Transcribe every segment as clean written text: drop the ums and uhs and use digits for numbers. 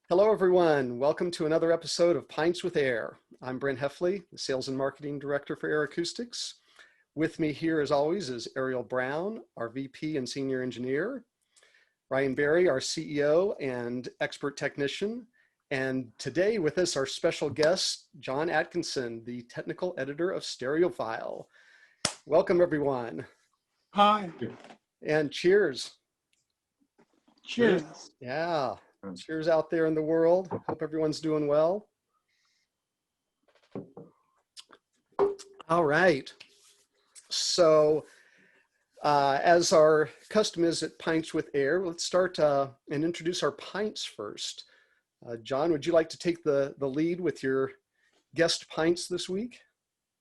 Hello, everyone. Welcome to another episode of Pints with Ayre. I'm Brent Heffley, the Sales and Marketing Director for Ayre Acoustics. With me here, as always, is Ariel Brown, our VP and Senior Engineer, Ryan Berry, our CEO and expert technician, and today with us, our special guest, John Atkinson, the technical editor of Stereophile. Welcome, everyone. Hi. And cheers. Cheers. Yeah. Cheers out there in the world. Hope everyone's doing well. All right. So as our custom is at Pints with Ayre, let's start and introduce our pints first. John, would you like to take the lead with your guest pints this week?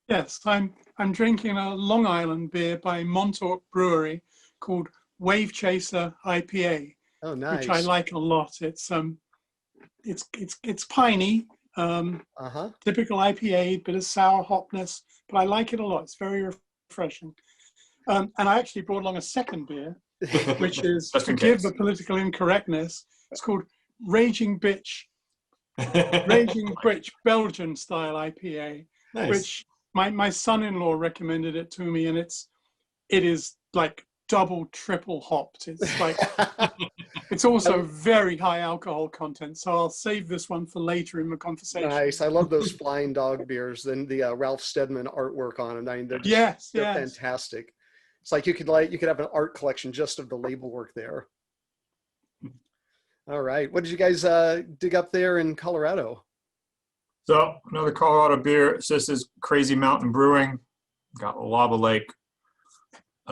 Yes, I'm drinking a Long Island beer by Montauk Brewery called Wave Chaser IPA. Oh, nice. Which I like a lot. It's piney, typical IPA, bit of sour hopness, but I like it a lot. It's very refreshing. And I actually brought along a second beer, which is, forgive the political incorrectness, it's called Raging Bitch Belgian style IPA, nice. Which my son-in-law recommended it to me, and it is like double, triple hopped. It's like, it's also very high alcohol content. So I'll save this one for later in the conversation. Nice. I love those Flying Dog beers and the Ralph Steadman artwork on them. I mean, they're just, they're fantastic. It's like you could have an art collection just of the label work there. All right. What did you guys dig up there in Colorado? So another Colorado beer. This is Crazy Mountain Brewing. Got Lava Lake.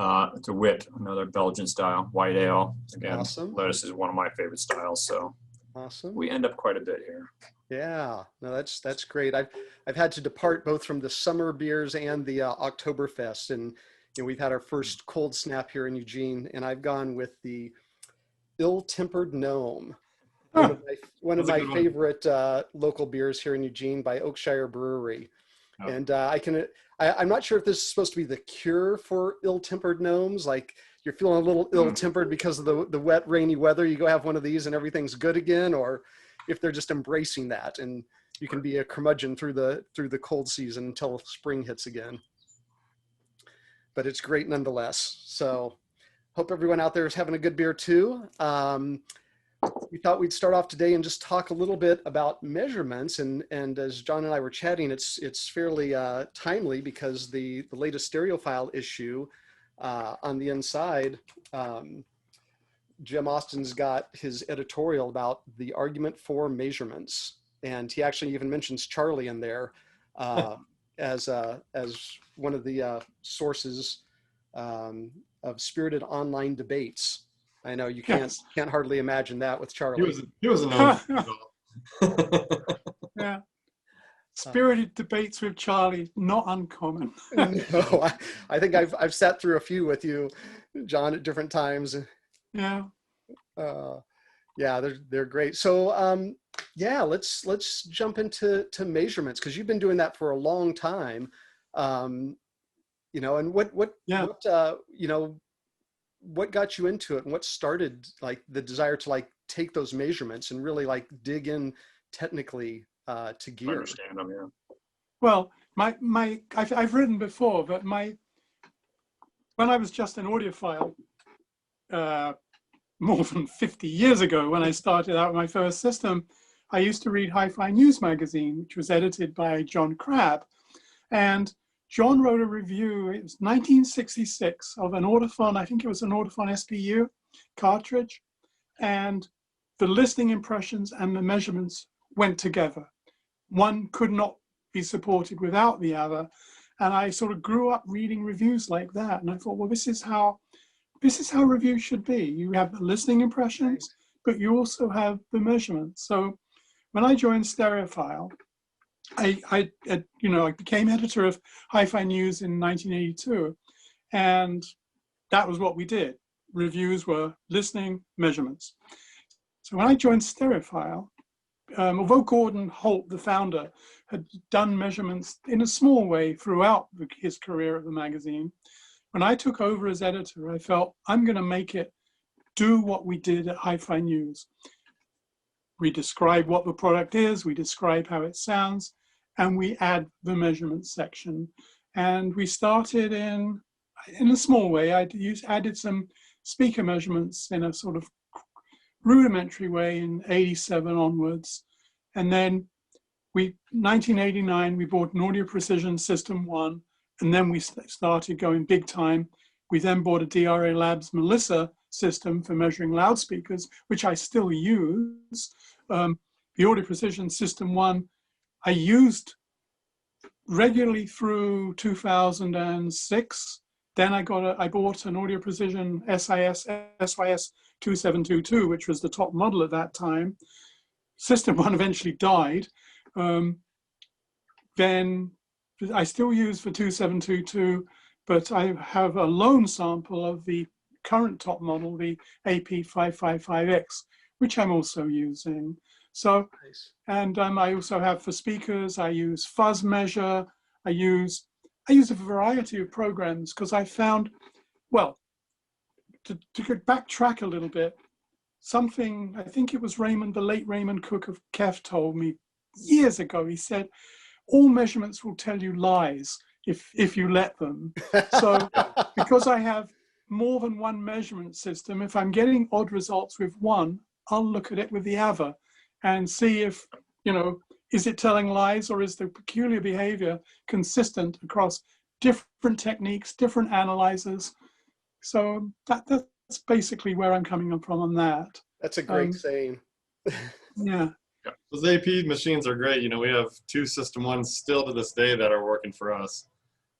It's a wit, another Belgian style, white ale. Again, awesome. Lettuce is one of my favorite styles, so awesome. We end up quite a bit here. Yeah, no, that's great. I've had to depart both from the summer beers and the Oktoberfest, and we've had our first cold snap here in Eugene, and I've gone with the Ill-Tempered Gnome, one of my favorite local beers here in Eugene by Oakshire Brewery. Oh. And I'm not sure if this is supposed to be the cure for ill-tempered gnomes. Like you're feeling a little ill-tempered because of the wet, rainy weather. You go have one of these and everything's good again, or if they're just embracing that and you can be a curmudgeon through the cold season until spring hits again. But it's great nonetheless. So hope everyone out there is having a good beer too. We thought we'd start off today and just talk a little bit about measurements. And as John and I were chatting, it's fairly timely because the latest Stereophile issue on the inside, Jim Austin's got his editorial about the argument for measurements. And he actually even mentions Charlie in there as one of the sources of spirited online debates. I know you can't hardly imagine that with Charlie. He was a known. Yeah. Spirited debates with Charlie, not uncommon. No, I think I've sat through a few with you, John, at different times. Yeah. Yeah, they're great. So yeah, let's jump into measurements, because you've been doing that for a long time. And what got you into it, and what started like the desire to like take those measurements and really like dig in technically to gear? I understand them, yeah. Well, I've written before, but when I was just an audiophile, more than 50 years ago, when I started out with my first system, I used to read Hi-Fi News magazine, which was edited by John Crabb, and John wrote a review, it was 1966, of an Audiphone, I think it was an Audiphone SPU cartridge, and the listening impressions and the measurements went together. One could not be supported without the other, and I sort of grew up reading reviews like that, and I thought, well, this is how reviews should be. You have the listening impressions, but you also have the measurements. So when I joined Stereophile, I became editor of Hi-Fi News in 1982, and that was what we did. Reviews were listening, measurements. So when I joined Stereophile, although Gordon Holt, the founder, had done measurements in a small way throughout his career at the magazine, when I took over as editor, I felt I'm going to make it do what we did at Hi-Fi News. We describe what the product is, we describe how it sounds, and we add the measurement section. And we started in a small way. I added some speaker measurements in a sort of rudimentary way in 87 onwards. And then 1989, we bought an Audio Precision System 1, and then we started going big time. We then bought a DRA Labs Melissa system for measuring loudspeakers, which I still use. The Audio Precision System 1, I used regularly through 2006. Then I bought an Audio Precision SYS 2722, which was the top model at that time. System 1 eventually died. Then I still use for 2722, but I have a loan sample of the current top model, the AP555X, which I'm also using. So, nice. And I also have for speakers, I use fuzz measure. I use a variety of programs because I found, well, to backtrack a little bit, something, I think it was the late Raymond Cook of KEF told me years ago. He said, all measurements will tell you lies if you let them. So because I have more than one measurement system, if I'm getting odd results with one, I'll look at it with the other and see if, is it telling lies, or is the peculiar behavior consistent across different techniques, different analyzers? So that's basically where I'm coming from on that. That's a great saying. Yeah. Those AP machines are great. We have 2 System 1s still to this day that are working for us.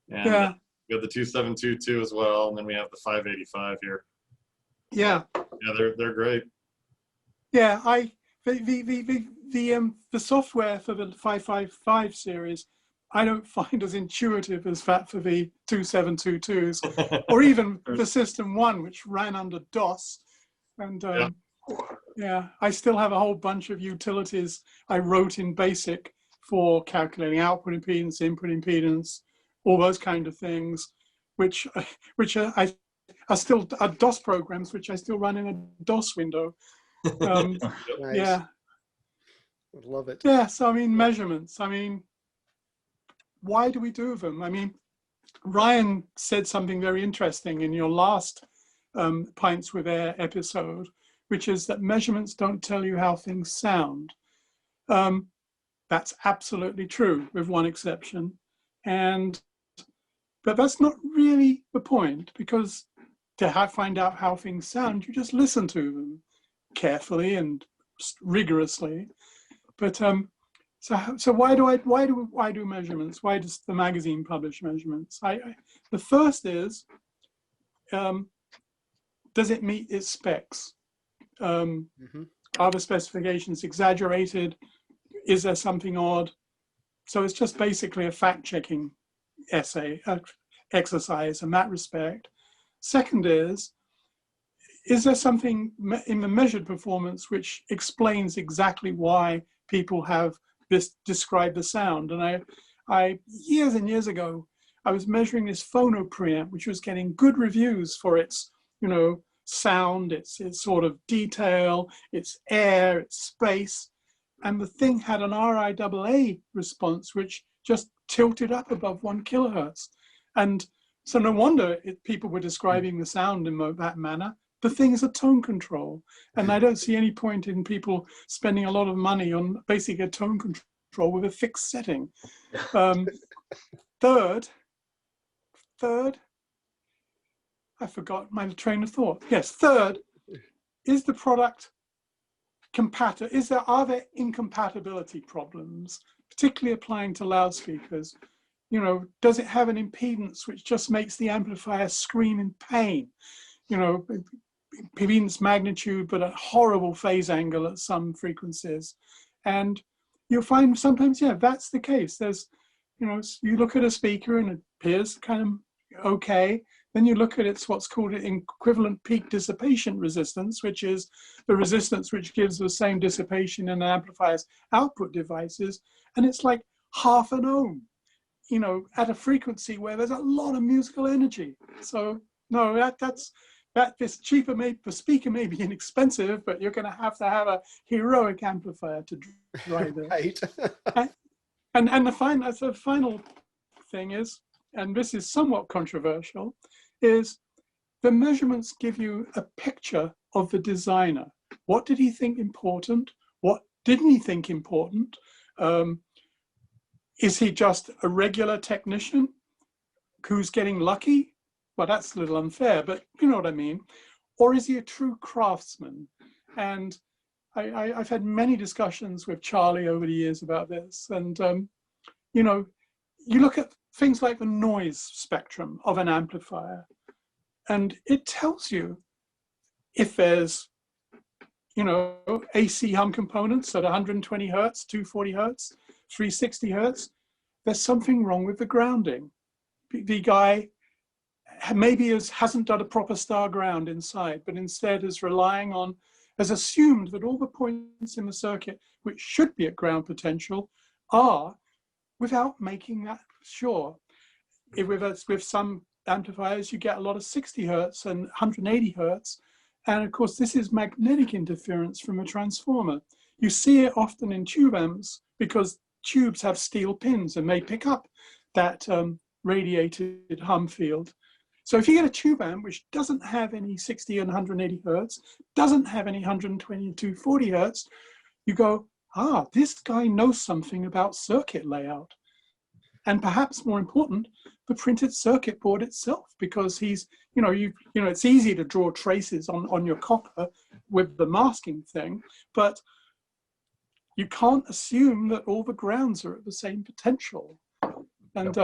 And yeah. We have the 2722 as well, and then we have the 585 here. Yeah. Yeah, they're great. Yeah, the software for the 555 series, I don't find as intuitive as that for the 2722s, or even the System 1, which ran under DOS. And yeah, I still have a whole bunch of utilities I wrote in BASIC for calculating output impedance, input impedance, all those kind of things, which are still DOS programs, which I still run in a DOS window. Nice. Yeah. I love it. Yeah, so measurements. Why do we do them? Ryan said something very interesting in your last Pints with Air episode, which is that measurements don't tell you how things sound. That's absolutely true, with one exception. But that's not really the point, because to find out how things sound, you just listen to them carefully and rigorously. But so why do I do measurements? Why does the magazine publish measurements? The first is, does it meet its specs? Are the specifications exaggerated? Is there something odd? So it's just basically a fact-checking exercise in that respect. Second is there something in the measured performance which explains exactly why people have described the sound? And I years and years ago, I was measuring this phono preamp, which was getting good reviews for its, sound, its sort of detail, its air, its space. And the thing had an RIAA response, which just tilted up above 1 kilohertz. And so no wonder people were describing the sound in that manner. The thing is a tone control. And I don't see any point in people spending a lot of money on basically a tone control with a fixed setting. Third, I forgot my train of thought. Yes, third, is the product compatible? Are there incompatibility problems, particularly applying to loudspeakers? Does it have an impedance which just makes the amplifier scream in pain? Impedance magnitude, but a horrible phase angle at some frequencies. And you'll find sometimes, yeah, that's the case. There's, you look at a speaker and it appears kind of okay. Then you look at what's called an equivalent peak dissipation resistance, which is the resistance which gives the same dissipation in an amplifier's output devices. And it's like half an ohm, at a frequency where there's a lot of musical energy. So no, that this cheaper the speaker may be inexpensive, but you're going to have a heroic amplifier to drive it. Right. And the final thing is, and this is somewhat controversial, is the measurements give you a picture of the designer. What did he think important? What didn't he think important? Is he just a regular technician who's getting lucky? Well, that's a little unfair, but you know what I mean. Or is he a true craftsman? And I've had many discussions with Charlie over the years about this. And, you know, you look at things like the noise spectrum of an amplifier, and it tells you if there's, you know, AC hum components at 120 hertz, 240 hertz, 360 hertz, there's something wrong with the grounding. The guy maybe hasn't done a proper star ground inside, but instead is relying on, has assumed that all the points in the circuit which should be at ground potential are, without making that sure. With some amplifiers, you get a lot of 60 hertz and 180 hertz. And of course, this is magnetic interference from a transformer. You see it often in tube amps because tubes have steel pins and they pick up that radiated hum field. So if you get a tube amp which doesn't have any 60 and 180 hertz, doesn't have any 120 and 240 hertz, you go, this guy knows something about circuit layout. And perhaps more important, the printed circuit board itself, because he's, it's easy to draw traces on your copper with the masking thing, but you can't assume that all the grounds are at the same potential. And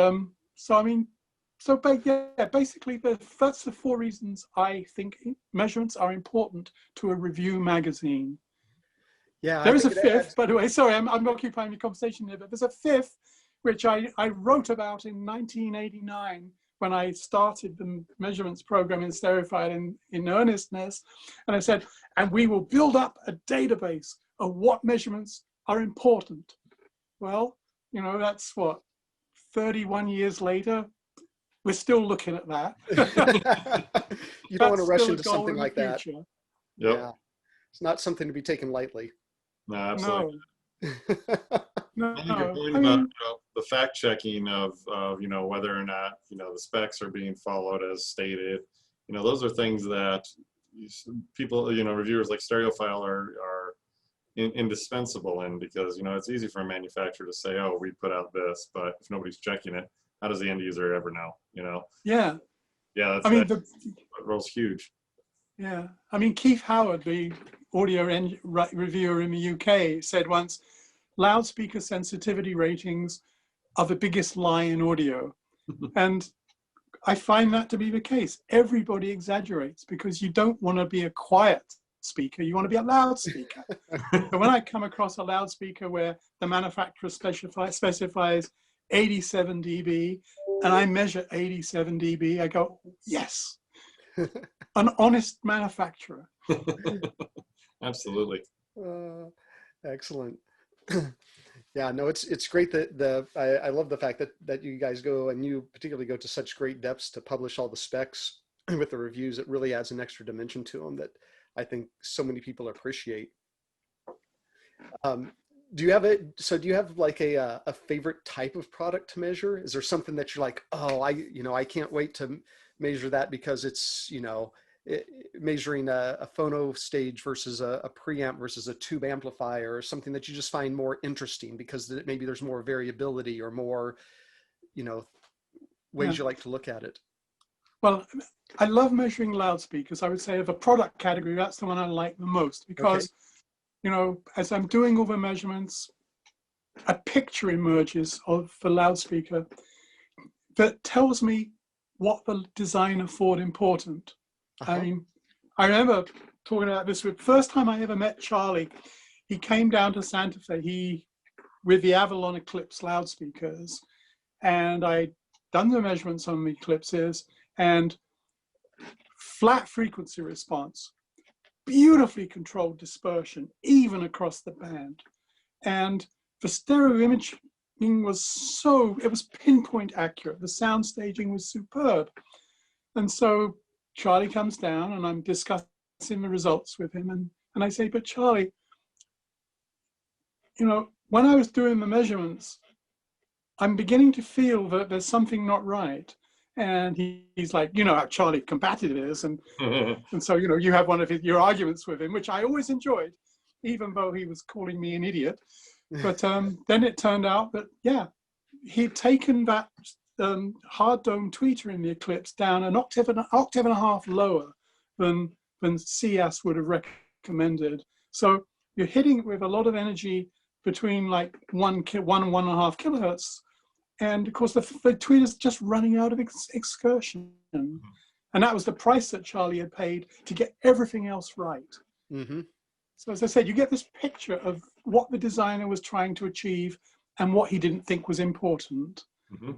basically that's the 4 reasons I think measurements are important to a review magazine. Yeah, there is a fifth, by the way, sorry, I'm occupying the conversation here, but there's a fifth, which I wrote about in 1989 when I started the measurements program in Stereophile in earnestness. And I said, and we will build up a database of what measurements are important. Well, that's what, 31 years later, we're still looking at that. You don't want to rush into something like that. Yep. Yeah. It's not something to be taken lightly. No, absolutely. No. I think your point about the fact checking of whether or not the specs are being followed as stated, those are things that people, reviewers like Stereophile are indispensable in, because it's easy for a manufacturer to say, oh, we put out this, but if nobody's checking it, how does the end user ever know? Yeah. Yeah, that role's huge. Yeah, Keith Howard, the audio reviewer in the UK, said once, loudspeaker sensitivity ratings are the biggest lie in audio. And I find that to be the case. Everybody exaggerates because you don't want to be a quiet speaker, you want to be a loudspeaker. But when I come across a loudspeaker where the manufacturer specifies 87 dB and I measure 87 dB, I go, yes, an honest manufacturer. Absolutely. Excellent. Yeah, no, it's great that I love the fact that you guys go, and you particularly go to such great depths to publish all the specs with the reviews. It really adds an extra dimension to them that I think so many people appreciate. Do you have like a favorite type of product to measure? Is there something that you're like, oh, I can't wait to measure that because it's, measuring a phono stage versus a preamp versus a tube amplifier, or something that you just find more interesting because maybe there's more variability or more, ways you like to look at it? Well, I love measuring loudspeakers. I would say of a product category, that's the one I like the most because, as I'm doing all the measurements, a picture emerges of the loudspeaker that tells me what the designer thought important. I remember talking about this with first time I ever met Charlie. He came down to Santa Fe with the Avalon Eclipse loudspeakers, and I'd done the measurements on the Eclipses, and flat frequency response, beautifully controlled dispersion, even across the band. And the stereo imaging was pinpoint accurate. The sound staging was superb. And so Charlie comes down and I'm discussing the results with him. And I say, but Charlie, you know, when I was doing the measurements, I'm beginning to feel that there's something not right. And he's like, you know how Charlie combative is. And so, you know, you have one of your arguments with him, which I always enjoyed, even though he was calling me an idiot. But then it turned out that, yeah, he'd taken that hard dome tweeter in the Eclipse down an octave and a half lower than CS would have recommended. So you're hitting it with a lot of energy between like 1 and 1.5 kilohertz. And of course, the tweeter's just running out of excursion. And that was the price that Charlie had paid to get everything else right. Mm-hmm. So as I said, you get this picture of what the designer was trying to achieve and what he didn't think was important. Mm-hmm.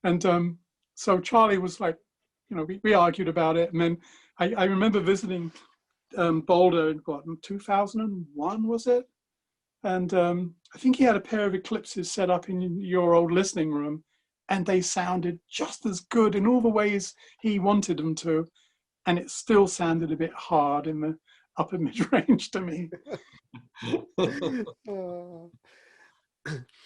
And so Charlie was like, you know, we argued about it. And then I remember visiting Boulder in what, 2001, was it? And I think he had a pair of Eclipses set up in your old listening room, and they sounded just as good in all the ways he wanted them to. And it still sounded a bit hard in the upper mid-range to me.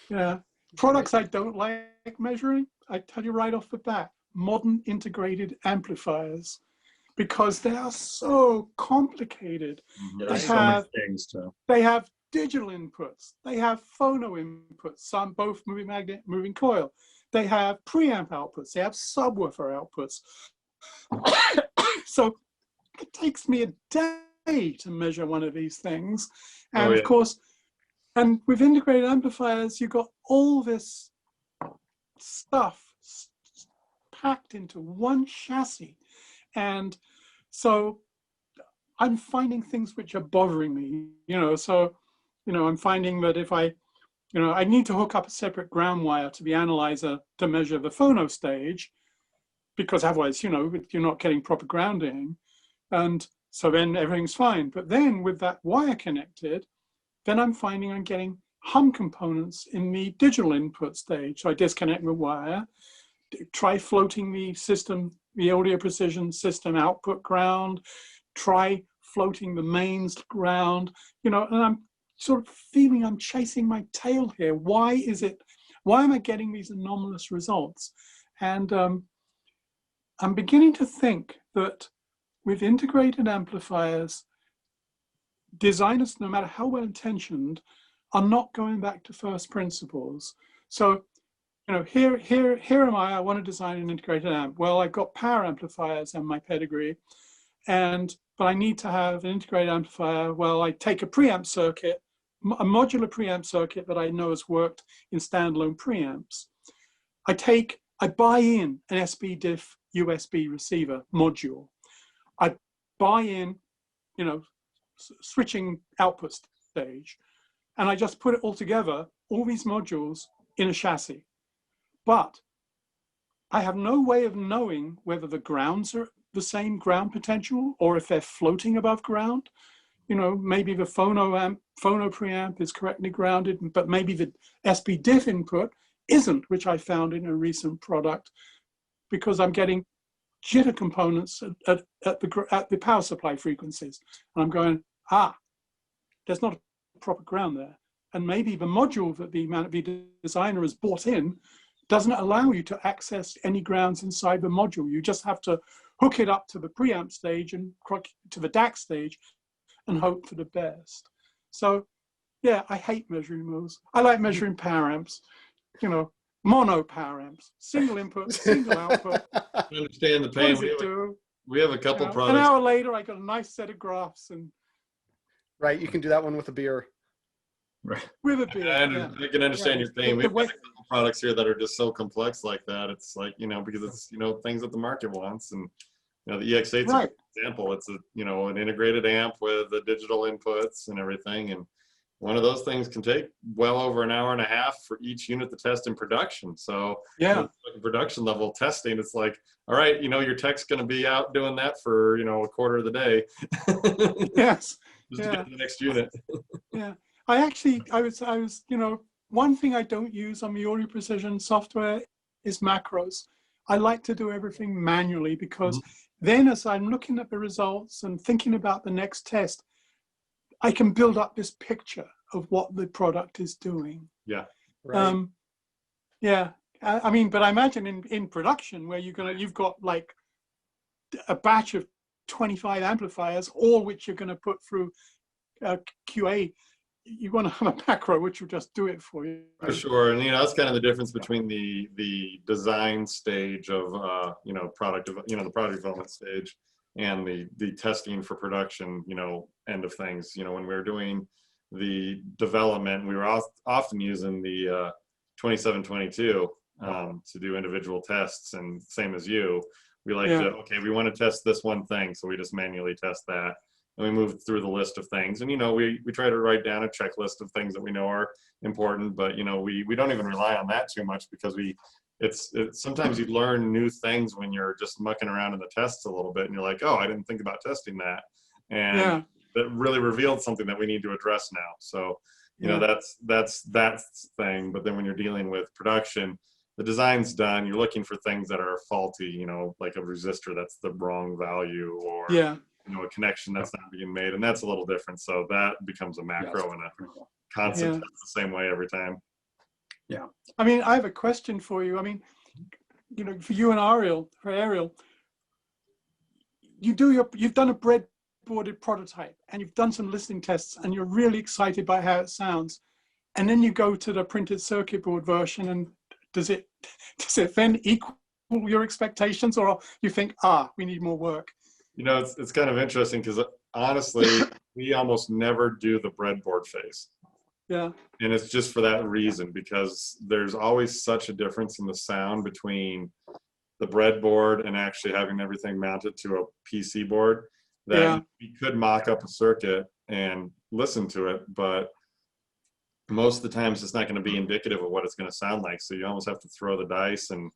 Yeah. Products I don't like measuring, I tell you right off the bat, modern integrated amplifiers, because they are so complicated. Yeah, there's so many things too. They have digital inputs. They have phono inputs, some both moving magnet, moving coil. They have preamp outputs. They have subwoofer outputs. So it takes me a day to measure one of these things. And of course, and with integrated amplifiers, you've got all this stuff packed into one chassis. And so I'm finding things which are bothering me, you know, so, you know, I'm finding that if I, you know, I need to hook up a separate ground wire to the analyzer to measure the phono stage, because otherwise, you know, you're not getting proper grounding. And so then everything's fine. But then with that wire connected, then I'm finding I'm getting hum components in the digital input stage. So I disconnect the wire, try floating the system, the audio precision system output ground, try floating the mains ground, you know, and I'm sort of feeling I'm chasing my tail here. Why am I getting these anomalous results? And I'm beginning to think that with integrated amplifiers, designers, no matter how well intentioned, are not going back to first principles. So, you know, here am I want to design an integrated amp. Well, I've got power amplifiers in my pedigree, but I need to have an integrated amplifier. Well, I take a preamp circuit, a modular preamp circuit that I know has worked in standalone preamps. I buy in an SB-diff USB receiver module. I buy in, you know, switching output stage, and I just put it all together, all these modules in a chassis. But I have no way of knowing whether the grounds are the same ground potential or if they're floating above ground. You know, maybe the phono preamp is correctly grounded, but maybe the SB-diff input isn't, which I found in a recent product, because I'm getting jitter components at the power supply frequencies. And I'm going, there's not a proper ground there. And maybe the module that the designer has bought in doesn't allow you to access any grounds inside the module. You just have to hook it up to the preamp stage and to the DAC stage and hope for the best. So yeah, I hate measuring those. I like measuring power amps, you know, mono power amps, single input, single output. I understand the What pain. does it do? We have a couple products. An hour later, I got a nice set of graphs and. Right, you can do that one with a beer. Right. With a beer. I can understand your pain. We have a couple products here that are just so complex like that. It's like, you know, because it's, you know, things that the market wants. And, you know, the EX8 is a good example. It's a, you know, an integrated amp with the digital inputs and everything. And one of those things can take well over an hour and a half for each unit to test in production. So yeah, you know, production level testing, it's like, all right, you know, your tech's going to be out doing that for, you know, a quarter of the day. Yes. Just to get to the next unit. Yeah. I was, you know, one thing I don't use on the audio precision software is macros. I like to do everything manually because then as I'm looking at the results and thinking about the next test, I can build up this picture of what the product is doing. Yeah. Right. Yeah. I mean, but I imagine in production where you've got like a batch of 25 amplifiers, all which you're going to put through QA, you want to have a macro which will just do it for you. For sure, and that's kind of the difference between the design stage of the product development stage and the testing for production end of things. When we were doing the development, we were often using the 2722 to do individual tests, and same as you, we like to, okay, we want to test this one thing, so we just manually test that. And we move through the list of things, and we try to write down a checklist of things that we know are important, but we don't even rely on that too much, because it's sometimes you learn new things when you're just mucking around in the tests a little bit, and you're like, oh, I didn't think about testing that, and that really revealed something that we need to address now. So that's that thing. But then when you're dealing with production, the design's done, you're looking for things that are faulty, like a resistor that's the wrong value, or a connection that's not being made, and that's a little different. So that becomes a macro and a constant test the same way every time. Yeah. I mean, I have a question for you. I mean, for you and Ariel, you've done a breadboarded prototype, and you've done some listening tests, and you're really excited by how it sounds, and then you go to the printed circuit board version, and does it then equal your expectations, or you think, we need more work? It's kind of interesting, because honestly, we almost never do the breadboard phase. Yeah. And it's just for that reason, because there's always such a difference in the sound between the breadboard and actually having everything mounted to a PC board, that we could mock up a circuit and listen to it, but most of the times it's not going to be indicative of what it's going to sound like. So you almost have to throw the dice and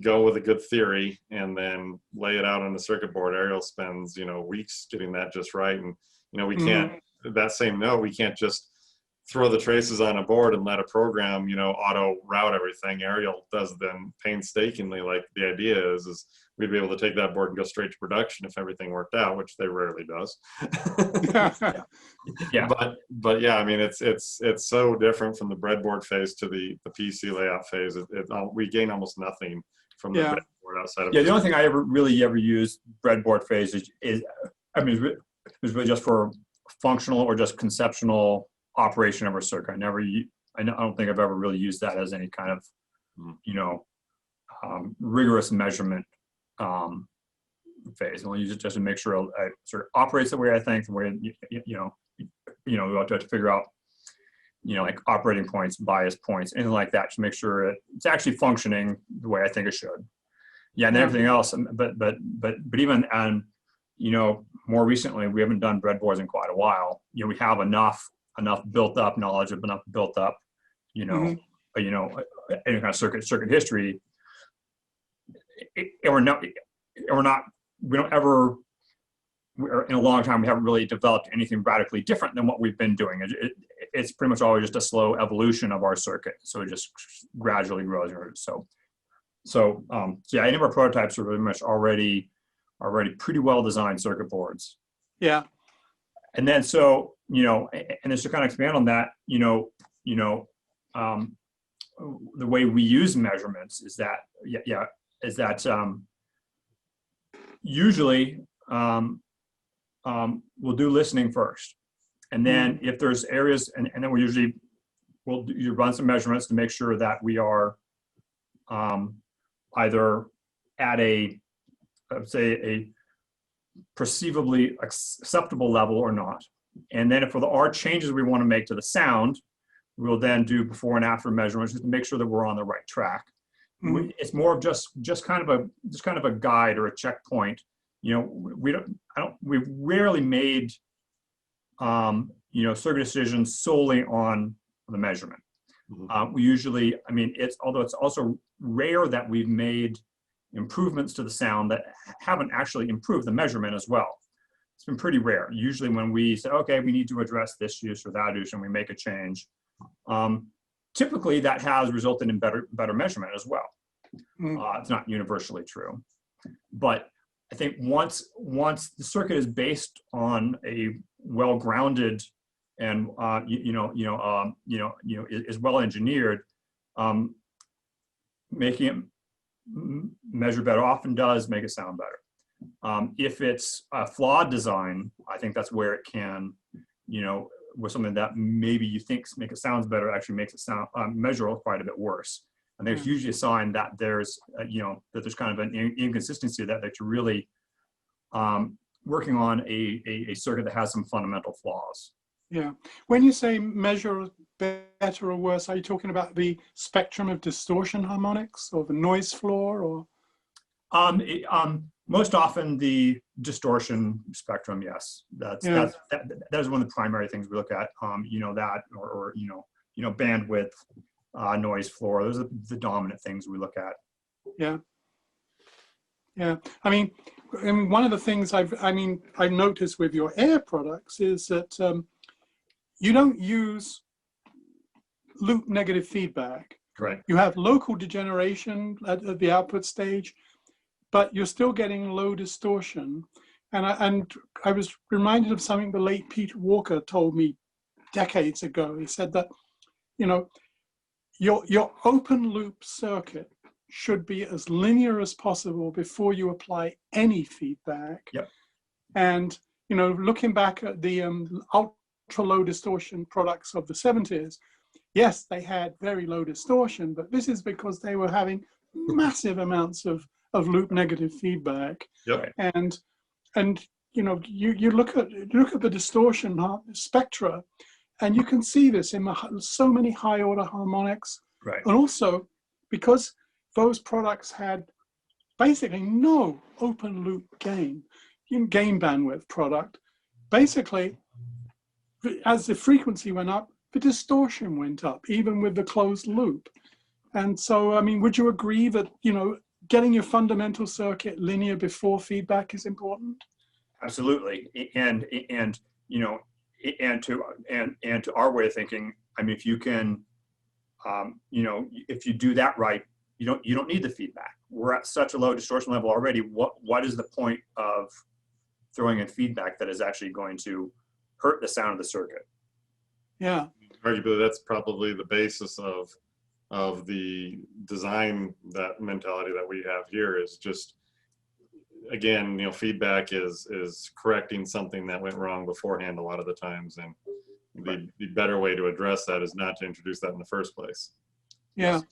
go with a good theory and then lay it out on the circuit board. Ariel spends, weeks getting that just right. And, we can't, that same note, we can't just throw the traces on a board and let a program, auto route everything. Ariel does them painstakingly. Like, the idea is we'd be able to take that board and go straight to production if everything worked out, which they rarely does. But yeah, I mean, it's so different from the breadboard phase to the PC layout phase. We gain almost nothing from the breadboard outside of the only thing I ever used breadboard phase is really just for functional or just conceptual operation of a circuit. I don't think I've ever really used that as any kind of rigorous measurement phase. I'll use it just to make sure it sort of operates the way I think, the way we have to figure out like operating points, bias points, anything like that, to make sure it's actually functioning the way I think it should. And then everything else, but even more recently, we haven't done breadboards in quite a while. We have enough built up knowledge, enough built up any kind of circuit history. In a long time, we haven't really developed anything radically different than what we've been doing. It's pretty much always just a slow evolution of our circuit. So it just gradually grows. So any of our prototypes are very much already pretty well designed circuit boards. Yeah. And then and just to kind of expand on that, the way we use measurements is that usually we'll do listening first, and then if there's areas, and then we'll run some measurements to make sure that we are either at a perceivably acceptable level or not. And then if there are changes we want to make to the sound, we'll then do before and after measurements just to make sure that we're on the right track. It's more of just kind of a guide or a checkpoint. We've rarely made circuit decisions solely on the measurement. We usually, although it's also rare that we've made improvements to the sound that haven't actually improved the measurement as well. It's been pretty rare. Usually when we say, okay, we need to address this use or that use, and we make a change, typically that has resulted in better measurement as well. It's not universally true, but I think once the circuit is based on a well-grounded and is well engineered, making it measure better often does make it sound better. If it's a flawed design, I think that's where it can, with something that maybe you think make it sounds better actually makes it sound measure quite a bit worse. And there's usually a sign that there's that there's kind of an inconsistency that you're really working on a circuit that has some fundamental flaws. Yeah. When you say measure better or worse, are you talking about the spectrum of distortion harmonics or the noise floor, or? Most often the distortion spectrum, yes. That is one of the primary things we look at. That or bandwidth, noise floor. Those are the dominant things we look at. Yeah. Yeah. I mean, one of the things I've noticed with your Ayre products is that you don't use loop negative feedback. Correct. You have local degeneration at the output stage, but you're still getting low distortion. And I was reminded of something the late Peter Walker told me decades ago. He said that, your open loop circuit should be as linear as possible before you apply any feedback. Yep. And, looking back at the ultra low distortion products of the 70s, yes, they had very low distortion, but this is because they were having massive amounts of loop negative feedback. Yep. And you look at the distortion spectra, and you can see this in so many high order harmonics. Right. And also because those products had basically no open loop gain bandwidth product. Basically, as the frequency went up, the distortion went up, even with the closed loop. And so, would you agree that, getting your fundamental circuit linear before feedback is important? Absolutely. And to our way of thinking, if you can, if you do that right, you don't need the feedback. We're at such a low distortion level already. What is the point of throwing in feedback that is actually going to hurt the sound of the circuit? Yeah. Arguably, that's probably the basis of the design, that mentality that we have here is just, again, feedback is correcting something that went wrong beforehand a lot of the times, and the better way to address that is not to introduce that in the first place. Yeah. Yes.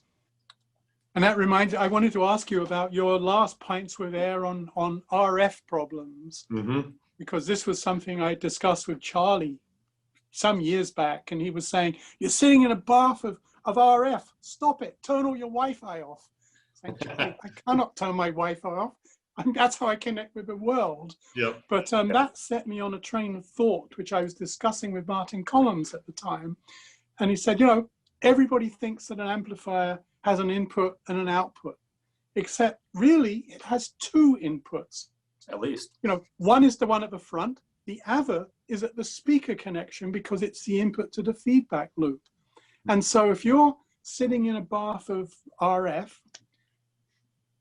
And that reminds me, I wanted to ask you about your last Pints with Ayre on RF problems, because this was something I discussed with Charlie some years back, and he was saying, you're sitting in a bath of RF, stop it, turn all your Wi-Fi off. I cannot turn my Wi-Fi off. And that's how I connect with the world. Yep. But that set me on a train of thought, which I was discussing with Martin Collins at the time. And he said, everybody thinks that an amplifier has an input and an output, except really it has two inputs. At least. One is the one at the front. The other is at the speaker connection because it's the input to the feedback loop. And so if you're sitting in a bath of RF,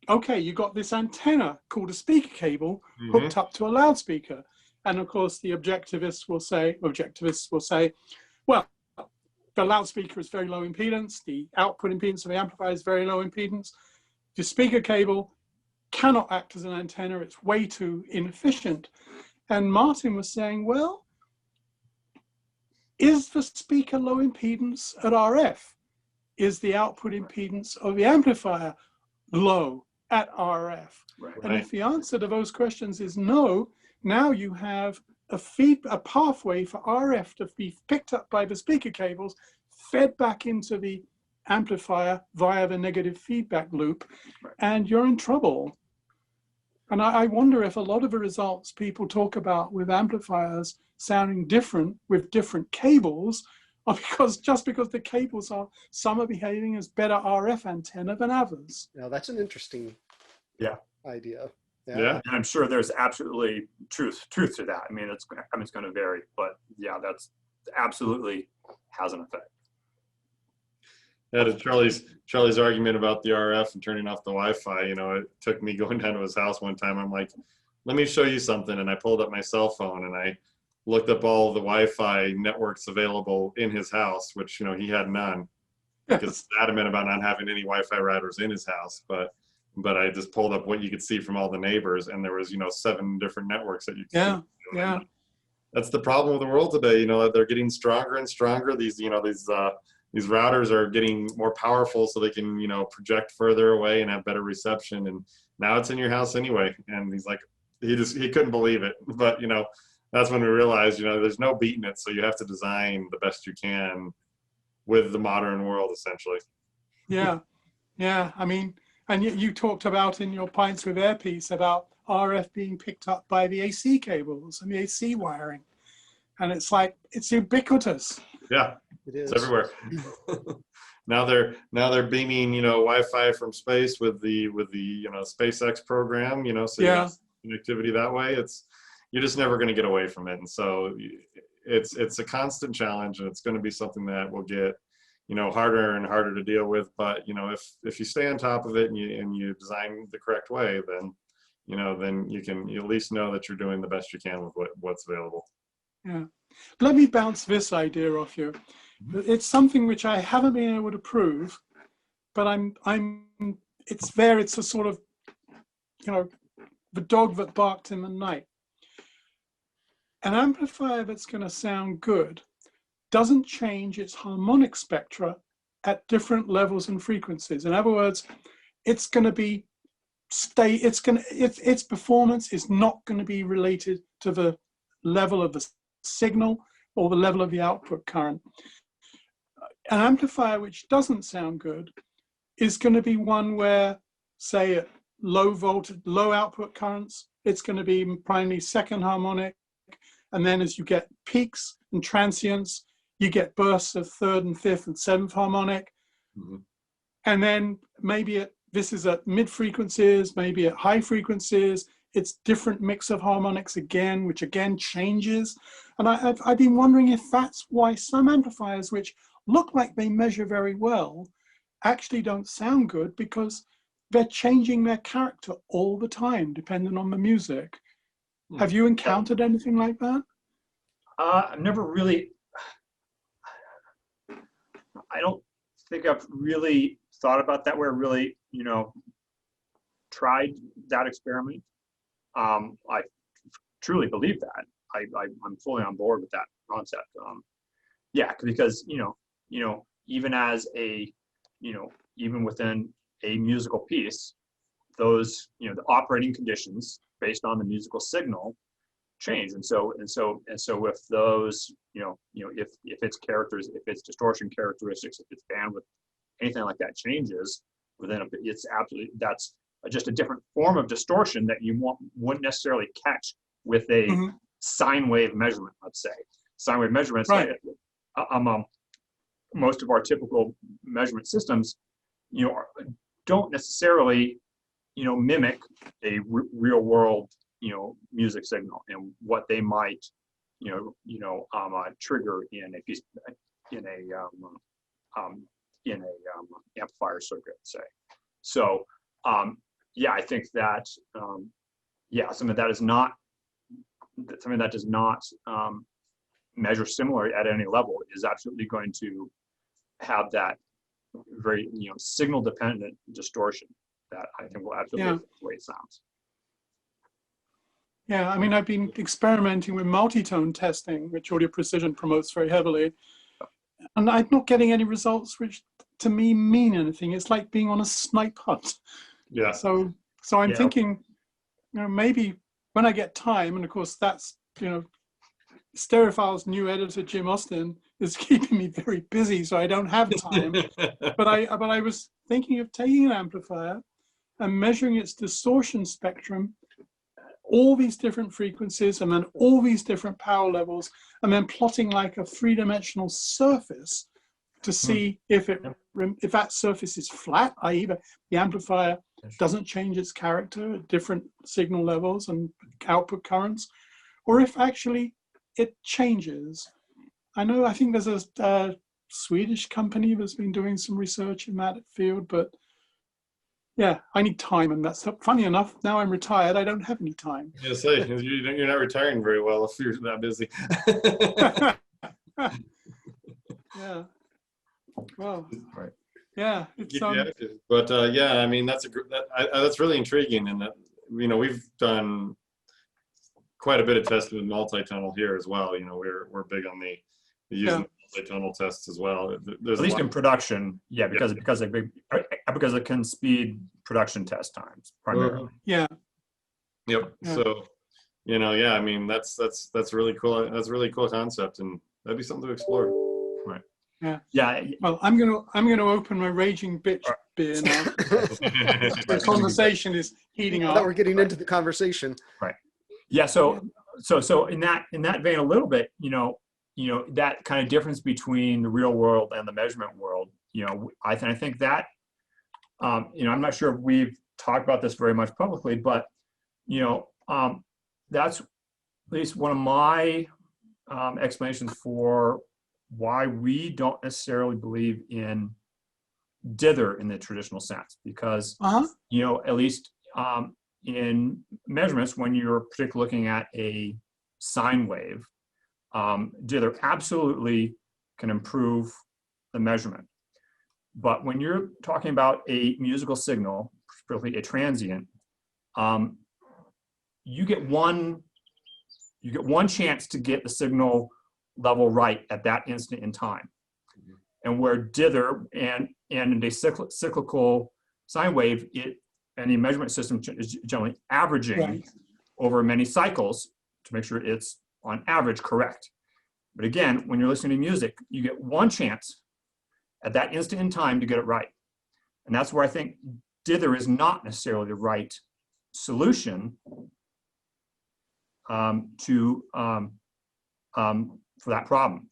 okay, you got this antenna called a speaker cable hooked up to a loudspeaker. And of course, the objectivists will say, well, the loudspeaker is very low impedance. The output impedance of the amplifier is very low impedance. The speaker cable cannot act as an antenna. It's way too inefficient. And Martin was saying, well, is the speaker low impedance at RF? Is the output impedance of the amplifier low at RF? Right. And if the answer to those questions is no, now you have a pathway for RF to be picked up by the speaker cables, fed back into the amplifier via the negative feedback loop, and you're in trouble. And I wonder if a lot of the results people talk about with amplifiers sounding different with different cables are because the cables some are behaving as better RF antenna than others. Now that's an interesting idea. Yeah. And I'm sure there's absolutely truth to that. It's going to vary, but yeah, that's absolutely has an effect. Yeah, to Charlie's argument about the RF and turning off the Wi-Fi, it took me going down to his house one time. I'm like, let me show you something. And I pulled up my cell phone and I looked up all the Wi-Fi networks available in his house, which, you know, he had none. Because he's adamant about not having any Wi-Fi routers in his house. But I just pulled up what you could see from all the neighbors, and there was, you know, 7 different networks that you could see. Yeah. That's the problem with the world today. You know, they're getting stronger and stronger. These, you know, these routers are getting more powerful so they can, you know, project further away and have better reception. And now it's in your house anyway. And he's like, he couldn't believe it. But, you know, that's when we realized, you know, there's no beating it. So you have to design the best you can with the modern world, essentially. Yeah. I mean, and you talked about in your Pints with Air piece about RF being picked up by the AC cables and the AC wiring. And it's like, it's ubiquitous. Yeah, It is. It's everywhere. Now they're beaming, you know, Wi-Fi from space with the you know, SpaceX program, you know, so you have connectivity that way. You're just never going to get away from it. And so it's a constant challenge, and it's going to be something that will get, you know, harder and harder to deal with. But, you know, if you stay on top of it and you design the correct way, then, you know, then you at least know that you're doing the best you can with what's available. Yeah. Let me bounce this idea off you. It's something which I haven't been able to prove, but it's there. It's a sort of, you know, the dog that barked in the night. An amplifier that's going to sound good doesn't change its harmonic spectra at different levels and frequencies. In other words, it's going to be its performance is not going to be related to the level of the signal or the level of the output current. An amplifier which doesn't sound good is going to be one where, say, at low output currents, it's going to be primarily second harmonic, and then as you get peaks and transients, you get bursts of third and fifth and seventh harmonic. Mm-hmm. And then maybe this is at mid frequencies, maybe at high frequencies, it's different mix of harmonics again, which again changes. And I've been wondering if that's why some amplifiers, which look like they measure very well, actually don't sound good, because they're changing their character all the time, depending on the music. Mm-hmm. Have you encountered anything like that? I've never really, I don't think I've really thought about that, where I really, you know, tried that experiment. I truly believe that. I'm fully on board with that concept. Yeah, because you know, even as a, you know, even within a musical piece, those, you know, the operating conditions based on the musical signal change, and so with those, you know, if its characters, if its distortion characteristics, if its bandwidth, anything like that changes within it's absolutely, that's just a different form of distortion that you wouldn't necessarily catch with a sine wave measurement. Let's say sine wave measurements, right? Most of our typical measurement systems, you know, don't necessarily, you know, mimic a real world, you know, music signal and what they might, trigger in a piece, in a amplifier circuit, say. So yeah, I think that something that is not something that does not measure similar at any level is absolutely going to have that very, you know, signal dependent distortion that I think will absolutely affect the way it sounds. Yeah, I mean, I've been experimenting with multi-tone testing, which Audio Precision promotes very heavily, and I'm not getting any results which to me mean anything. It's like being on a snipe hunt. Yeah. So I'm thinking, you know, maybe when I get time, and of course that's, you know, Stereophile's new editor, Jim Austin, is keeping me very busy, so I don't have time. but I was thinking of taking an amplifier and measuring its distortion spectrum, all these different frequencies, and then all these different power levels, and then plotting like a three-dimensional surface to see if that surface is flat, i.e. the amplifier doesn't change its character at different signal levels and output currents, or if actually it changes. I think there's a Swedish company that's been doing some research in that field, but Yeah, I need time, and that's funny enough. Now I'm retired, I don't have any time. Yeah, say you're not retiring very well if you're that busy. Yeah. Well. Right. Yeah, it's But yeah, I mean that's really intriguing, and that we've done quite a bit of testing with multi-tunnel here as well. We're big on the using multi-tunnel tests as well. There's at least in production, yeah, because it can speed production test times primarily. Yeah. Yep. Yeah. So, yeah, I mean that's really cool. That's a really cool concept, and that'd be something to explore. Right. Yeah. Yeah. Well, I'm gonna open my raging bitch beer now. The conversation is heating up. That we're getting into the conversation. Right. Yeah. So in that vein, a little bit, that kind of difference between the real world and the measurement world. I think that, I'm not sure if we've talked about this very much publicly, but that's at least one of my explanations for why we don't necessarily believe in dither in the traditional sense, because at least in measurements, when you're particularly looking at a sine wave, dither absolutely can improve the measurement. But when you're talking about a musical signal, particularly a transient, you get one chance to get the signal level right at that instant in time. And where dither and in a cyclical sine wave, any measurement system is generally averaging over many cycles to make sure it's on average correct. But again, when you're listening to music, you get one chance at that instant in time to get it right. And that's where I think dither is not necessarily the right solution for that problem.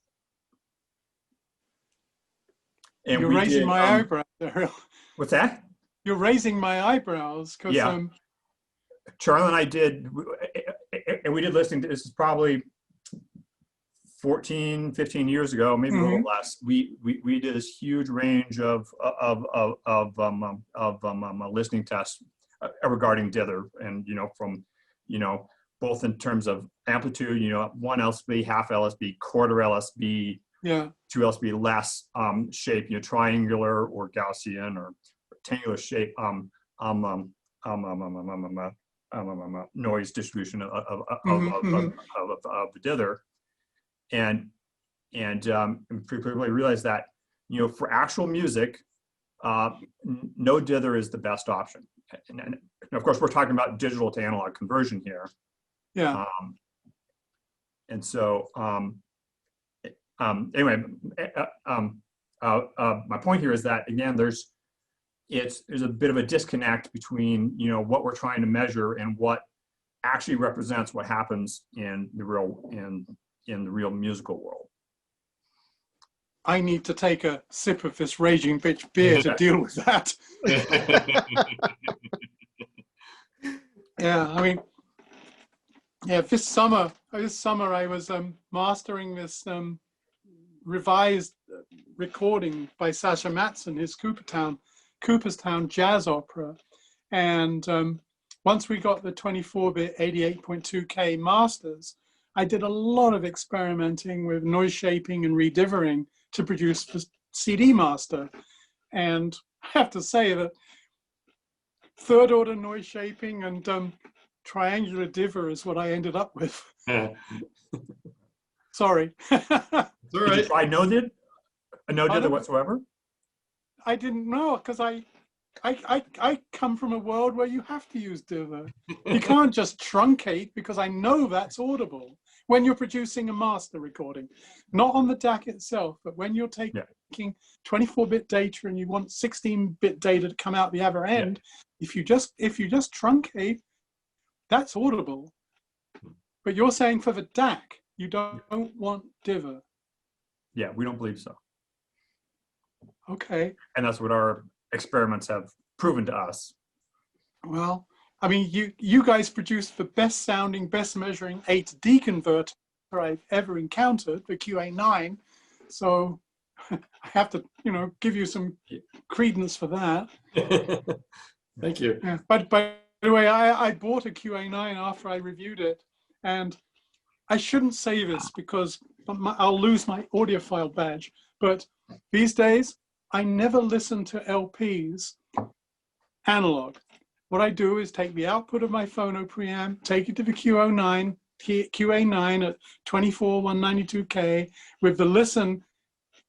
And you're raising my eyebrows, Ariel. What's that? You're raising my eyebrows because Charlie and I did, and we did listening to this is probably 14, 15 years ago, maybe a little less. We did this huge range of listening tests regarding dither, and from both in terms of amplitude, 1 LSB, half LSB, quarter LSB, 2 LSB less, shape, triangular or Gaussian or rectangular shape, noise distribution of the dither, and we realized that for actual music, no dither is the best option. And of course, we're talking about digital to analog conversion here. Yeah. And so, anyway, my point here is that again, there's a bit of a disconnect between what we're trying to measure and what actually represents what happens in the real musical world. I need to take a sip of this raging bitch beer to deal with that. Yeah, I mean, this summer I was mastering this revised recording by Sasha Matson, his Cooperstown jazz opera, and once we got the 24-bit 88.2K masters, I did a lot of experimenting with noise shaping and redivering to produce the CD master, and I have to say that third order noise shaping and triangular diver is what I ended up with. Sorry. It's all right. Did you try no dither whatsoever? I didn't know, because I come from a world where you have to use dither. You can't just truncate, because I know that's audible when you're producing a master recording, not on the DAC itself, but when you're taking 24-bit data and you want 16-bit data to come out the other end. If you just truncate, that's audible. But you're saying for the DAC, you don't want dither. Yeah, we don't believe so. Okay. And that's what our experiments have proven to us. Well, I mean, you guys produced the best sounding, best measuring 8D converter I've ever encountered, the QA9. So I have to, give you some credence for that. Thank you. Yeah. But by the way, I bought a QA9 after I reviewed it, and I shouldn't say this because I'll lose my audiophile badge. But these days, I never listen to LPs analog. What I do is take the output of my phono preamp, take it to the QA9 at 24 192K with the listen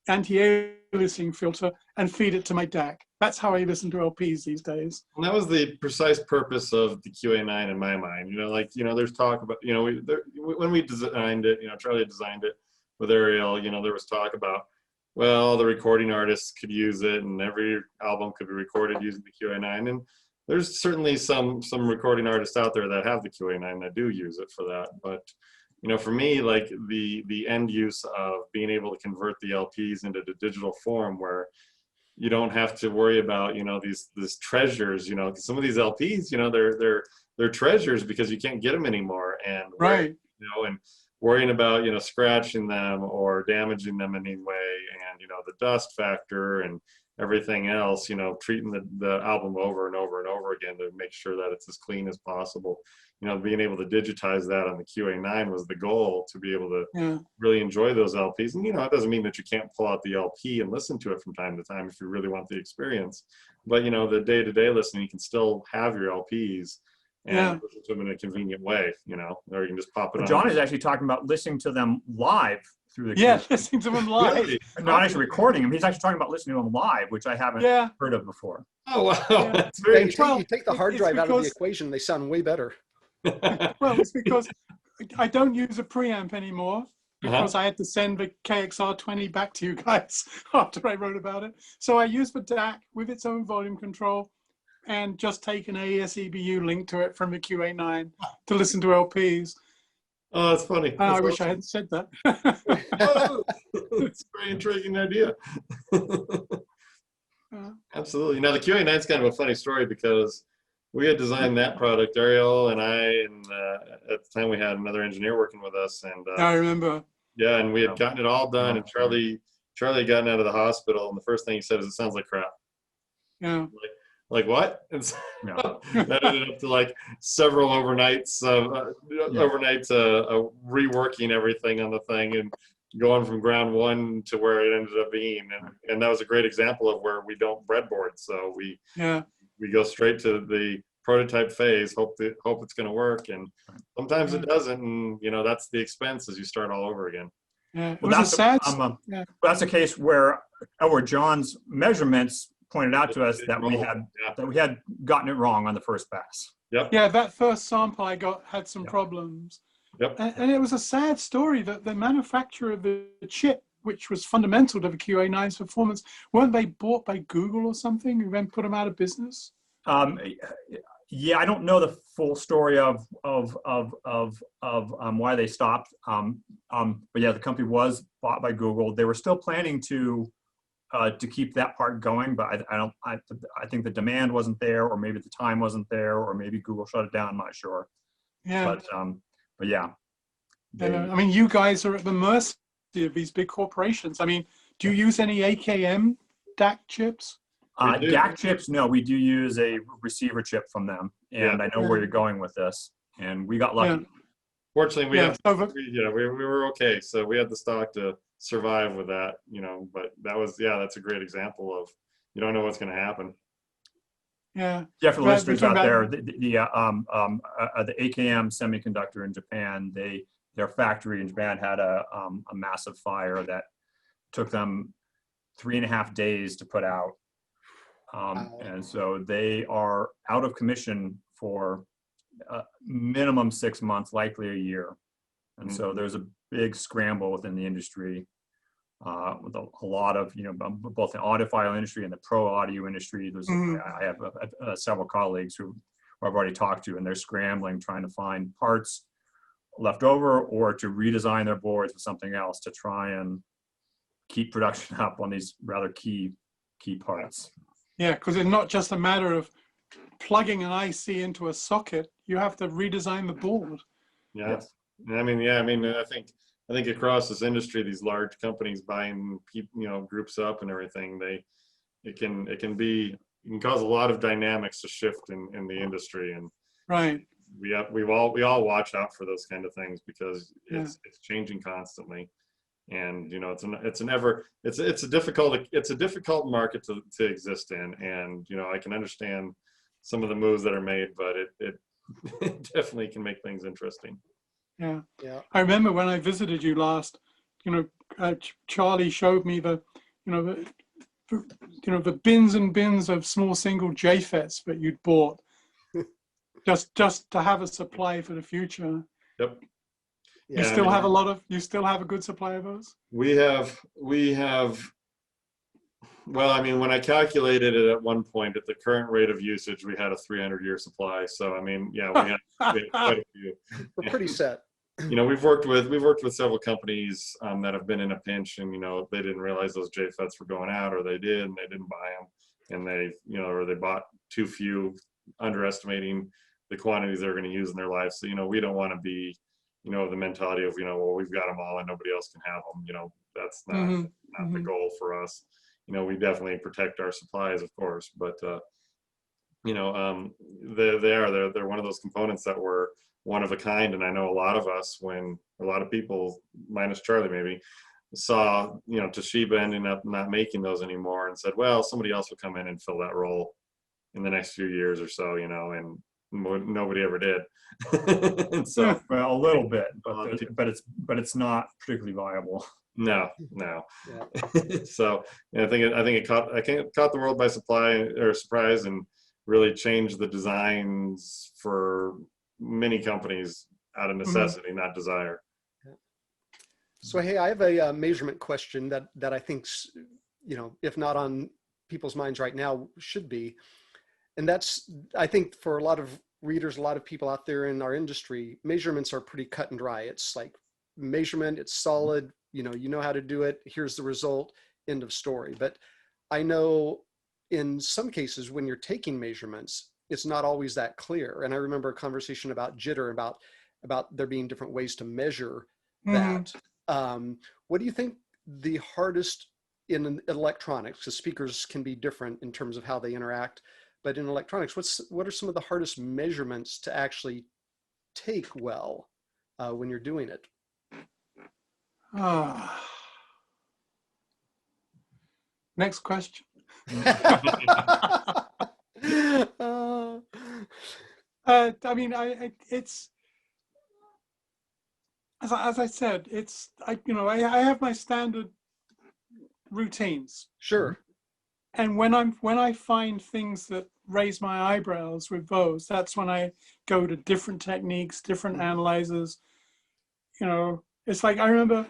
anti-aliasing filter and feed it to my DAC. That's how I listen to LPs these days. And that was the precise purpose of the QA9 in my mind. There's talk about, when we designed it, Charlie designed it with Ariel, there was talk about, well, the recording artists could use it and every album could be recorded using the QA9. And there's certainly some recording artists out there that have the QA9 that do use it for that. But, for me, like the end use of being able to convert the LPs into the digital form where you don't have to worry about, these treasures, some of these LPs, they're treasures because you can't get them anymore. And, right. And worrying about, scratching them or damaging them in any way and, the dust factor and everything else, treating the album over and over and over again to make sure that it's as clean as possible. Being able to digitize that on the QA9 was the goal, to be able to really enjoy those LPs. And, it doesn't mean that you can't pull out the LP and listen to it from time to time if you really want the experience. But, the day-to-day listening, you can still have your LPs and listen to them in a convenient way, or you can just pop it on. John is actually talking about listening to them live through the listening to them live. Really? Not actually recording them. He's actually talking about listening to them live, which I haven't heard of before. Oh, wow. Yeah. That's very You take the hard drive out of the equation, they sound way better. Well, it's because I don't use a preamp anymore because I had to send the KXR20 back to you guys after I wrote about it. So I use the DAC with its own volume control and just take an AES-EBU link to it from the QA9 to listen to LPs. Oh, that's funny. I wish I hadn't said that. It's a very intriguing idea. Absolutely. Now, the QA9 is kind of a funny story because we had designed that product, Ariel and I, and at the time we had another engineer working with us. And I remember. Yeah, and we had gotten it all done, and Charlie had gotten out of the hospital, and the first thing he said is, "It sounds like crap." Yeah. Like what? And so that ended up to like several overnights reworking everything on the thing and going from ground one to where it ended up being. And that was a great example of where we don't breadboard. So we go straight to the prototype phase, hope it's going to work. And sometimes it doesn't. And, that's the expense as you start all over again. Yeah. Well, that's a case where John's measurements pointed out to us that we had gotten it wrong on the first pass. Yep. Yeah, that first sample I got had some problems. Yep. And it was a sad story that the manufacturer of the chip, which was fundamental to the QA9's performance, weren't they bought by Google or something and then put them out of business? Yeah, I don't know the full story of why they stopped. But yeah, the company was bought by Google. They were still planning to keep that part going, but I think the demand wasn't there, or maybe the time wasn't there, or maybe Google shut it down. I'm not sure. Yeah. But yeah. I mean, you guys are at the mercy of these big corporations. I mean, do you use any AKM DAC chips? DAC chips, no. We do use a receiver chip from them, and I know where you're going with this. And we got lucky. Yeah. Fortunately, we were okay. So we had the stock to survive with that, but that's a great example of, you don't know what's going to happen. Yeah. Yeah, for the listeners out there, the AKM Semiconductor in Japan, their factory in Japan had a massive fire that took them 3.5 days to put out. And so they are out of commission for minimum 6 months, likely a year. And so there's a big scramble within the industry with a lot of, both the audiophile industry and the pro audio industry. I have several colleagues who I've already talked to, and they're scrambling, trying to find parts left over or to redesign their boards with something else to try and keep production up on these rather key parts. Yeah, because it's not just a matter of plugging an IC into a socket. You have to redesign the board. Yes. I think across this industry, these large companies buying groups up and everything, it can be can cause a lot of dynamics to shift in the industry, and right. we all watch out for those kind of things because Yeah. it's changing constantly, and you know it's a difficult market to exist in, and you know I can understand some of the moves that are made, but it definitely can make things interesting. Yeah. Yeah. I remember when I visited you last, you know, Charlie showed me the bins and bins of small single JFETs that you'd bought just to have a supply for the future. Yep. You still have a good supply of those? We have, well, I mean, when I calculated it at one point, at the current rate of usage, we had a 300-year supply. So, I mean, yeah, we had quite a few. We're pretty set. You know, we've worked with several companies that have been in a pinch, and you know, they didn't realize those JFETs were going out, or they did, and they didn't buy them, and they, you know, or they bought too few, underestimating the quantities they're going to use in their lives. So, you know, we don't want to be, you know, the mentality of, you know, well, we've got them all and nobody else can have them. You know, that's not the goal for us. You know, we definitely protect our supplies, of course, but you know, they're one of those components that were one of a kind. And I know a lot of us, when a lot of people, minus Charlie maybe, saw, you know, Toshiba ending up not making those anymore and said, well, somebody else will come in and fill that role in the next few years or so, you know, and nobody ever did. And so, well, a little bit, but it's not particularly viable. No. Yeah. So yeah, I think it caught the world by surprise, and really changed the designs for many companies out of necessity, not desire. So, hey, I have a measurement question that I think's, you know, if not on people's minds right now, should be. And that's, I think for a lot of readers, a lot of people out there in our industry, measurements are pretty cut and dry. It's like measurement, it's solid, you know how to do it. Here's the result, end of story. But I know in some cases when you're taking measurements, it's not always that clear. And I remember a conversation about jitter, about there being different ways to measure that. What do you think the hardest in electronics, because speakers can be different in terms of how they interact, but in electronics, what are some of the hardest measurements to actually take well when you're doing it? Next question. I mean, it's as I said, it's I have my standard routines. Sure. And when I find things that raise my eyebrows with those, that's when I go to different techniques, different analyzers. You know, it's like, I remember,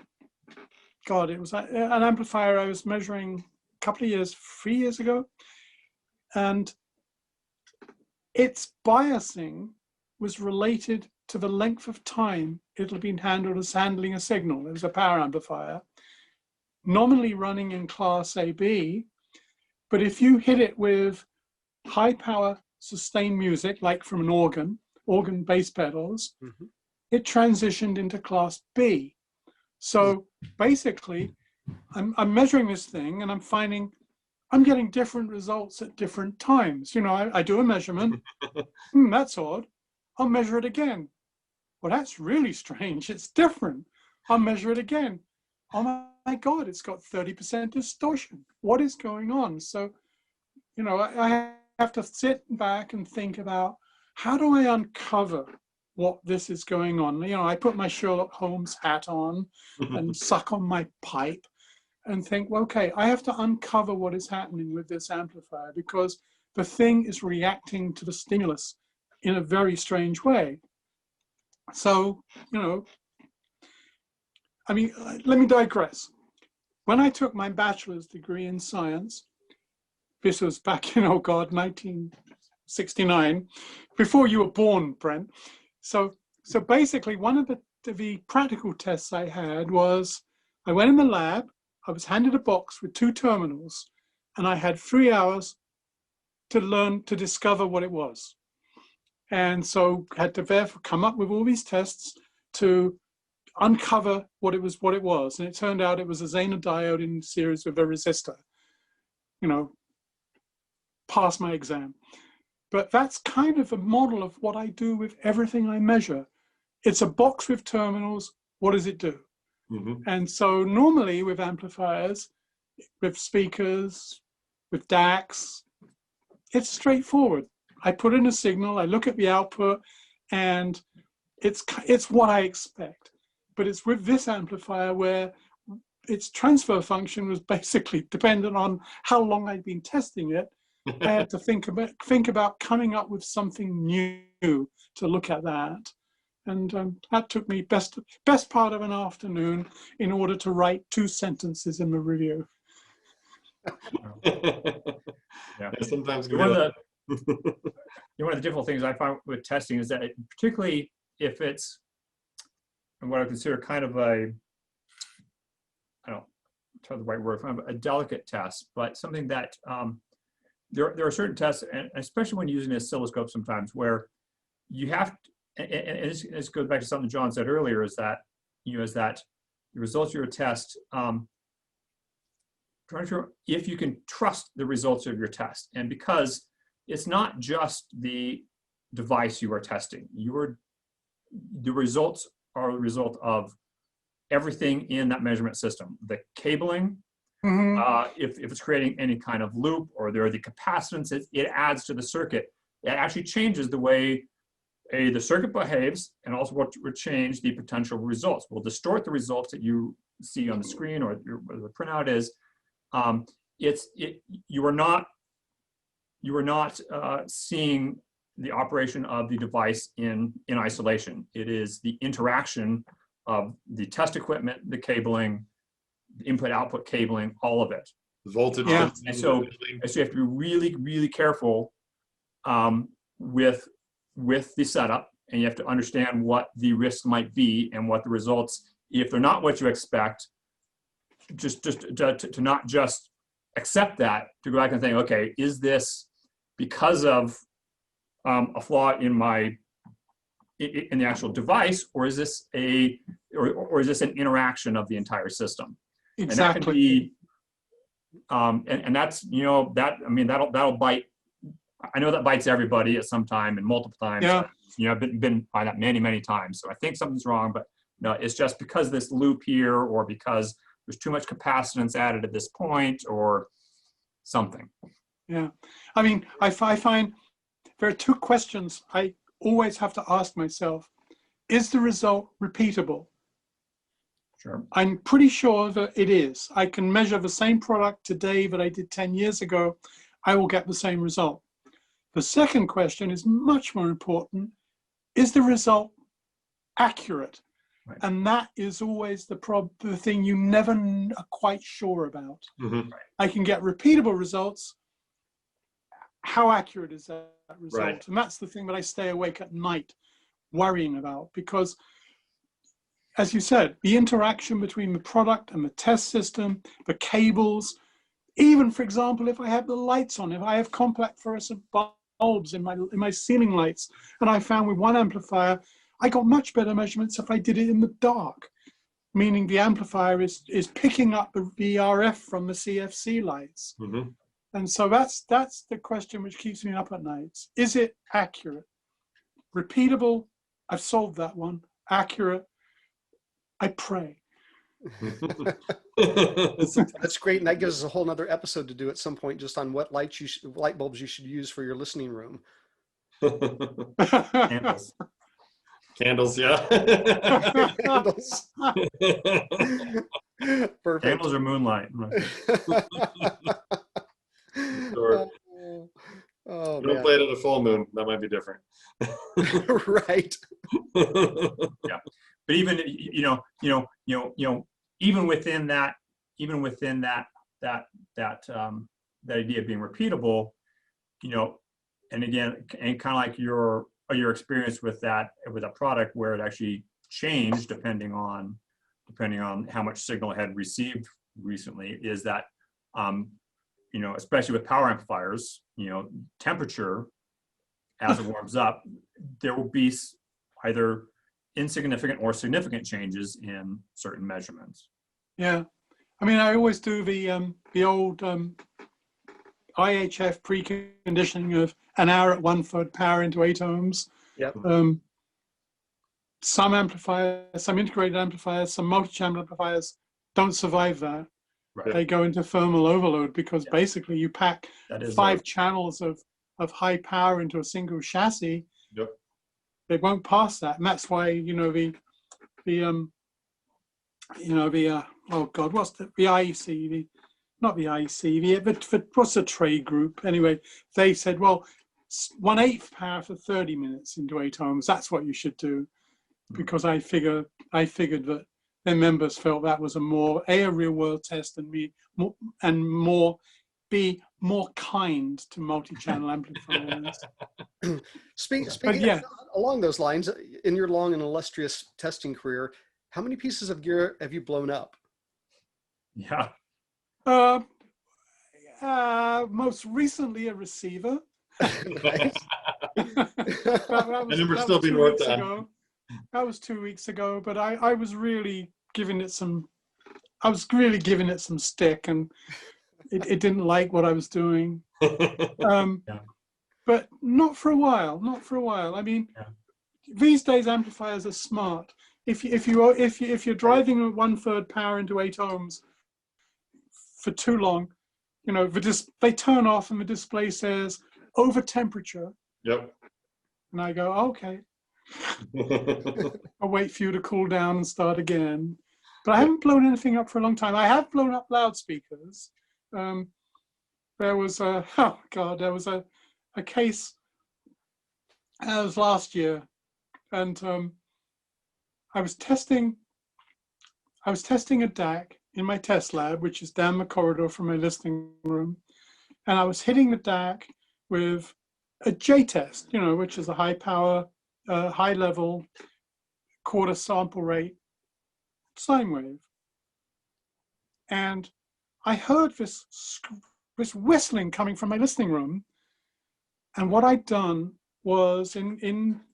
God, it was an amplifier I was measuring a couple of years, 3 years ago, and its biasing was related to the length of time it'll be handled as handling a signal. It was a power amplifier, nominally running in class AB, but if you hit it with high power sustained music, like from an organ bass pedals, it transitioned into class B. So basically, I'm measuring this thing and I'm finding I'm getting different results at different times. You know, I do a measurement. That's odd. I'll measure it again. Well, that's really strange. It's different. I'll measure it again. Oh my God, it's got 30% distortion. What is going on? So, you know, I have to sit back and think about, how do I uncover what this is going on? You know, I put my Sherlock Holmes hat on and suck on my pipe and think, well, okay, I have to uncover what is happening with this amplifier, because the thing is reacting to the stimulus in a very strange way. So, you know, I mean, let me digress. When I took my bachelor's degree in science, this was back in, oh God, 1969, before you were born, Brent. So basically, one of the practical tests I had was, I went in the lab, I was handed a box with 2 terminals, and I had 3 hours to learn to discover what it was. And so had to therefore come up with all these tests to uncover what it was. And it turned out it was a Zener diode in series with a resistor. You know, pass my exam. But that's kind of a model of what I do with everything I measure. It's a box with terminals. What does it do? And so normally with amplifiers, with speakers, with DACs, it's straightforward. I put in a signal, I look at the output, and it's what I expect. But it's with this amplifier where its transfer function was basically dependent on how long I'd been testing it. I had to think about coming up with something new to look at that. And that took me best part of an afternoon in order to write 2 sentences in the review. Yeah. Sometimes one of the difficult things I find with testing is that particularly if it's what I consider kind of a, I don't know the right word, a delicate test, but something that there are certain tests, and especially when using an oscilloscope sometimes, where you have to, and this goes back to something John said earlier, is that the results of your test, trying to if you can trust the results of your test, and because it's not just the device you are testing, the results are the result of everything in that measurement system, the cabling. If it's creating any kind of loop, or there are the capacitance it adds to the circuit, it actually changes the way the circuit behaves, and also what would change the potential results. Will distort the results that you see on the screen or the printout is. You are not seeing the operation of the device in isolation. It is the interaction of the test equipment, the cabling, the input-output cabling, all of it. Voltage. Yeah. And so you have to be really, really careful with the setup, and you have to understand what the risks might be and what the results, if they're not what you expect, just to not just accept that, to go back and think, okay, is this because of a flaw in the actual device, or is this or is this an interaction of the entire system? Exactly. And that can be, and that's, that'll bite. I know that bites everybody at some time and multiple times. Yeah. I've been by that many, many times. So I think something's wrong, but no, it's just because this loop here, or because there's too much capacitance added at this point, or something. Yeah. I mean, I find there are 2 questions I always have to ask myself. Is the result repeatable? Sure. I'm pretty sure that it is. I can measure the same product today that I did 10 years ago. I will get the same result. The second question is much more important. Is the result accurate? Right. And that is always the thing you never are quite sure about. I can get repeatable results. How accurate is that result? Right. And that's the thing that I stay awake at night worrying about, because as you said, the interaction between the product and the test system, the cables, even, for example, if I have the lights on, if I have compact fluorescent bulbs in my ceiling lights, and I found with one amplifier, I got much better measurements if I did it in the dark, meaning the amplifier is picking up the RF from the CFC lights. And so that's the question which keeps me up at nights. Is it accurate? Repeatable? I've solved that one. Accurate? I pray. That's great, and that gives us a whole nother episode to do at some point, just on what light bulbs you should use for your listening room. Candles. Candles, yeah. Candles. Perfect. Candles or moonlight. Sure. Oh, Don't man. play it at a full moon. That might be different. Right. Yeah, but even even within that idea of being repeatable, and again, and kind of like your experience with a product where it actually changed depending on how much signal it had received recently, is that especially with power amplifiers, temperature as it warms up, there will be either insignificant or significant changes in certain measurements. Yeah, I mean, I always do the old IHF preconditioning of an hour at 1/3 power into 8 ohms. Yep. Some amplifiers, some integrated amplifiers, some multi-channel amplifiers don't survive that. Right. They go into thermal overload because basically you pack 5 channels of high power into a single chassis. Yep. They won't pass that, and that's why oh God, what's the IEC? Not the IEC, but what's the trade group? Anyway, they said, well, 1/8 power for 30 minutes into 8 ohms. That's what you should do, because I figured that their members felt that was a real world test and be more kind to multi-channel amplifiers. Speaking along those lines, in your long and illustrious testing career, how many pieces of gear have you blown up? Yeah. Most recently a receiver. Right. I remember still being worked on. That was 2 weeks ago, but I was really giving it some stick, and it didn't like what I was doing. But not for a while. I mean, these days amplifiers are smart. If you're driving at 1/3 power into 8 ohms for too long, they turn off and the display says over temperature. Yep. And I go, okay. I'll wait for you to cool down and start again. But I haven't blown anything up for a long time. I have blown up loudspeakers. There was a case, that was last year, and I was testing a DAC in my test lab, which is down the corridor from my listening room, and I was hitting the DAC with a J-test, which is a high power, high level, quarter sample rate sine wave. And I heard this whistling coming from my listening room. And what I'd done was in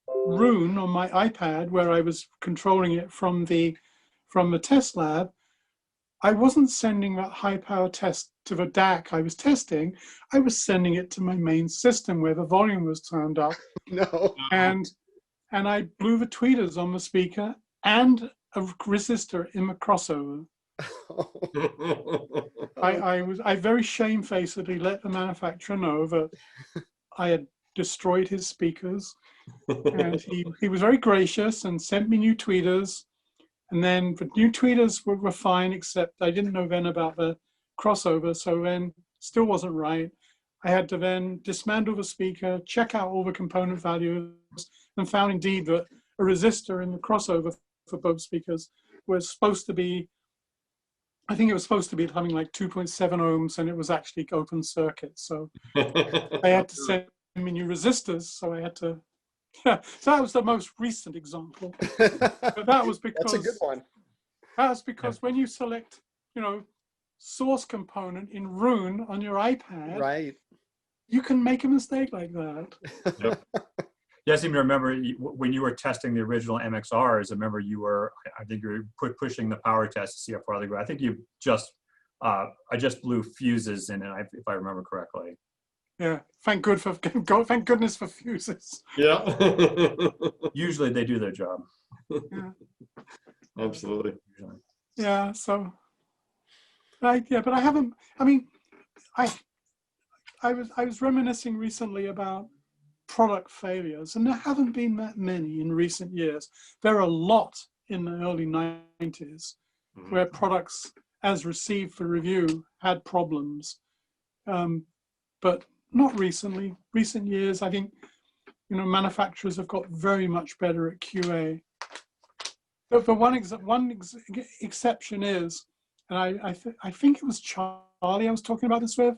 Rune on my iPad, where I was controlling it from the test lab, I wasn't sending that high power test to the DAC I was testing. I was sending it to my main system where the volume was turned up. No. And I blew the tweeters on the speaker and a resistor in the crossover. I very shamefacedly let the manufacturer know that I had destroyed his speakers, and he was very gracious and sent me new tweeters. And then the new tweeters were fine, except I didn't know then about the crossover, so then still wasn't right. I had to then dismantle the speaker, check out all the component values, and found indeed that a resistor in the crossover for both speakers was supposed to be, I think it was supposed to be something like 2.7 ohms, and it was actually open circuit. So I had to send me new resistors, so I had to. Yeah, so that was the most recent example. But that was because that's a good one. That was because when you select, source component in Rune on your iPad, right, you can make a mistake like that. Yep. Yeah, I seem to remember when you were testing the original MXRs. I remember I think you were pushing the power test to see how far they go. I think I just blew fuses in it, if I remember correctly. Yeah, thank goodness for fuses. Yeah. Usually they do their job. Yeah. Absolutely. Yeah, so but I haven't. I mean, I was reminiscing recently about product failures, and there haven't been that many in recent years. There are a lot in the early 90s where products, as received for review, had problems, but not recently. Recent years, I think, manufacturers have got very much better at QA. But for one exception is, and I think it was Charlie I was talking about this with,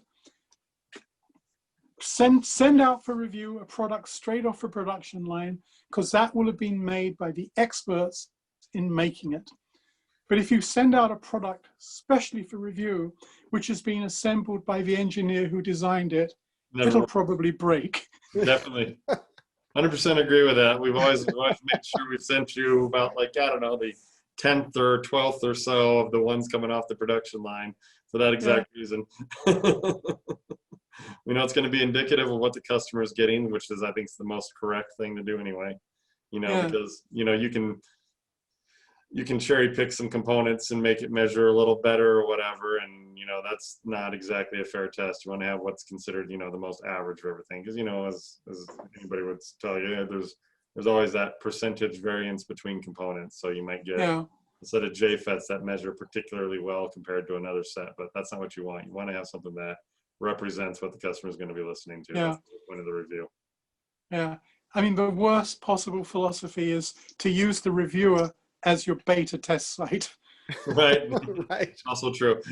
send out for review a product straight off the production line, because that will have been made by the experts in making it. But if you send out a product specially for review, which has been assembled by the engineer who designed it, it'll probably break. Definitely. 100% agree with that. We've always made sure we sent you about, the 10th or 12th or so of the ones coming off the production line for that exact reason. we know it's going to be indicative of what the customer is getting, which is, I think, is the most correct thing to do anyway. Because you can cherry pick some components and make it measure a little better or whatever, and that's not exactly a fair test. You want to have what's considered the most average for everything, because as anybody would tell you, there's always that percentage variance between components. So you might get a set of JFETs that measure particularly well compared to another set, but that's not what you want. You want to have something that represents what the customer is going to be listening to. That's the point of the review. Yeah, I mean, the worst possible philosophy is to use the reviewer as your beta test site. Right. Right. Also true.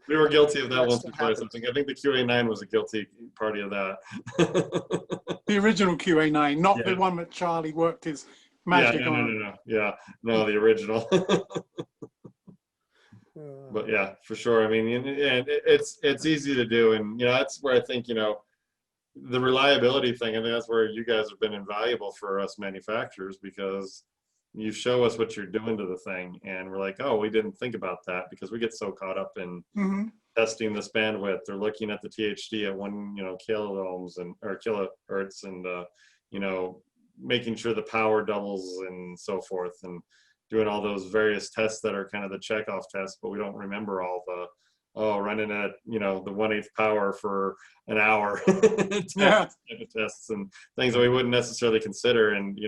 We were guilty of that once or twice. Happens. I think the QA9 was a guilty party of that. The original QA9, not the one that Charlie worked his magic on. No, the original. But yeah, for sure. I mean, and it's easy to do, and that's where I think the reliability thing. I think that's where you guys have been invaluable for us manufacturers, because you show us what you're doing to the thing, and we're like, oh, we didn't think about that, because we get so caught up in testing this bandwidth or looking at the THD at 1 kiloohms or kilohertz, and making sure the power doubles and so forth, and doing all those various tests that are kind of the checkoff tests, but we don't remember all the running at the 1/8 power for an hour tests and things that we wouldn't necessarily consider. And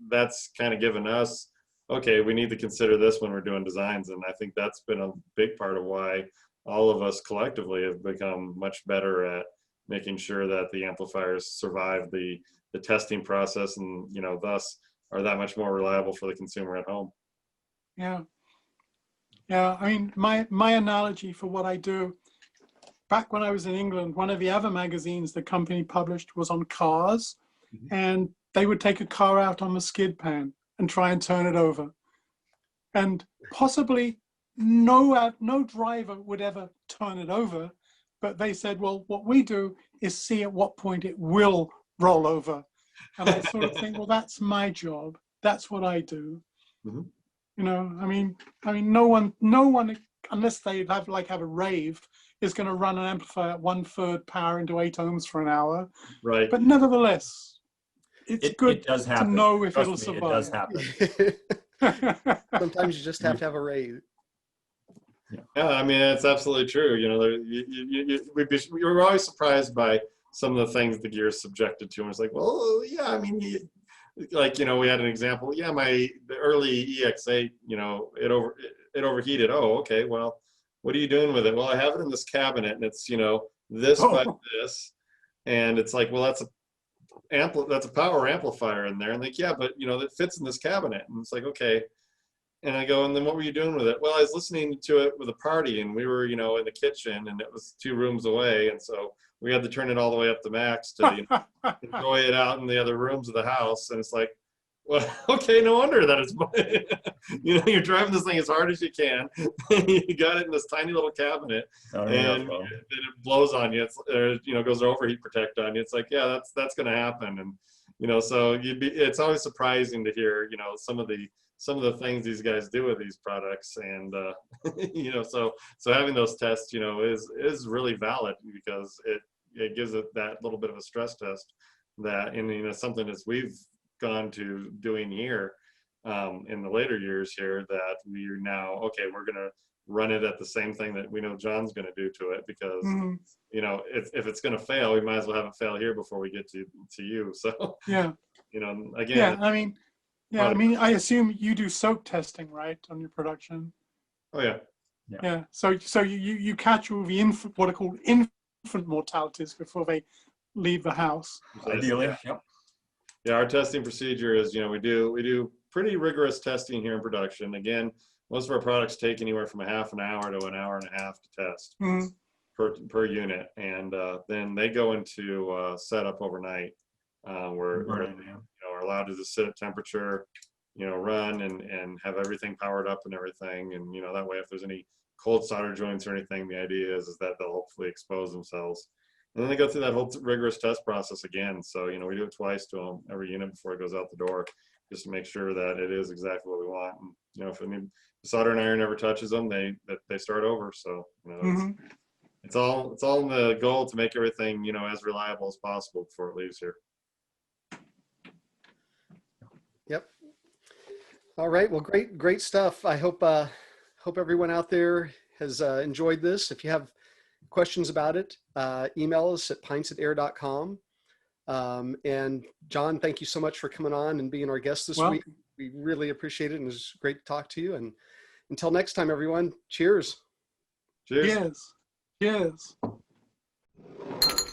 that's kind of given us, okay, we need to consider this when we're doing designs. And I think that's been a big part of why all of us collectively have become much better at making sure that the amplifiers survive the testing process, and thus are that much more reliable for the consumer at home. Yeah, I mean, my analogy for what I do, back when I was in England, one of the other magazines the company published was on cars, and they would take a car out on the skid pan and try and turn it over. And possibly no driver would ever turn it over, but they said, well, what we do is see at what point it will roll over. And I sort of think, well, that's my job. That's what I do. I mean, no one, unless they have a rave, is going to run an amplifier at 1/3 power into 8 ohms for an hour. Right. But nevertheless, it's good does to know if it'll me, survive. It does happen. Sometimes you just have to have a rave. Yeah, I mean, it's absolutely true. We're always surprised by some of the things the gear is subjected to, and it's like, well, yeah, I mean, we had an example. Yeah, the early EX8, it overheated. Oh, okay. Well, what are you doing with it? Well, I have it in this cabinet, and it's this by this, and it's like, well, that's a power amplifier in there, and like, yeah, but that fits in this cabinet, and it's like, okay. And I go, and then what were you doing with it? Well, I was listening to it with a party, and we were, in the kitchen, and it was 2 rooms away, and so we had to turn it all the way up to max to enjoy it out in the other rooms of the house. And it's like, well, okay, no wonder that it's, you're driving this thing as hard as you can. You got it in this tiny little cabinet, and then it blows on you. It's, goes overheat protect on you. It's like, yeah, that's going to happen. And, so it's always surprising to hear, some of the things these guys do with these products, and so having those tests is really valid, because it gives it that little bit of a stress test that, and something that we've gone to doing here in the later years here, that we're now, okay, we're gonna run it at the same thing that we know John's gonna do to it, because if it's gonna fail, we might as well have it fail here before we get to you. So again, I mean, I assume you do soak testing, right, on your production? Oh yeah. Yeah. So you catch all the what are called infant mortalities before they leave the house. Ideally, Yeah, our testing procedure is, we do pretty rigorous testing here in production. Again, most of our products take anywhere from a half an hour to an hour and a half to test per unit, and then they go into setup overnight, where are allowed to just sit at temperature, run and have everything powered up and everything. And, that way, if there's any cold solder joints or anything, the idea is that they'll hopefully expose themselves. And then they go through that whole rigorous test process again. So, we do it twice to them, every unit before it goes out the door, just to make sure that it is exactly what we want. And, if the solder and iron never touches them, they start over. So, It's all in the goal to make everything, you know, as reliable as possible before it leaves here. Yep. All right. Well, great stuff. I hope everyone out there has enjoyed this. If you have questions about it, email us at pints@ayre.com. And John, thank you so much for coming on and being our guest this week. We really appreciate it, and it was great to talk to you. And until next time, everyone, cheers. Cheers. Cheers. Cheers.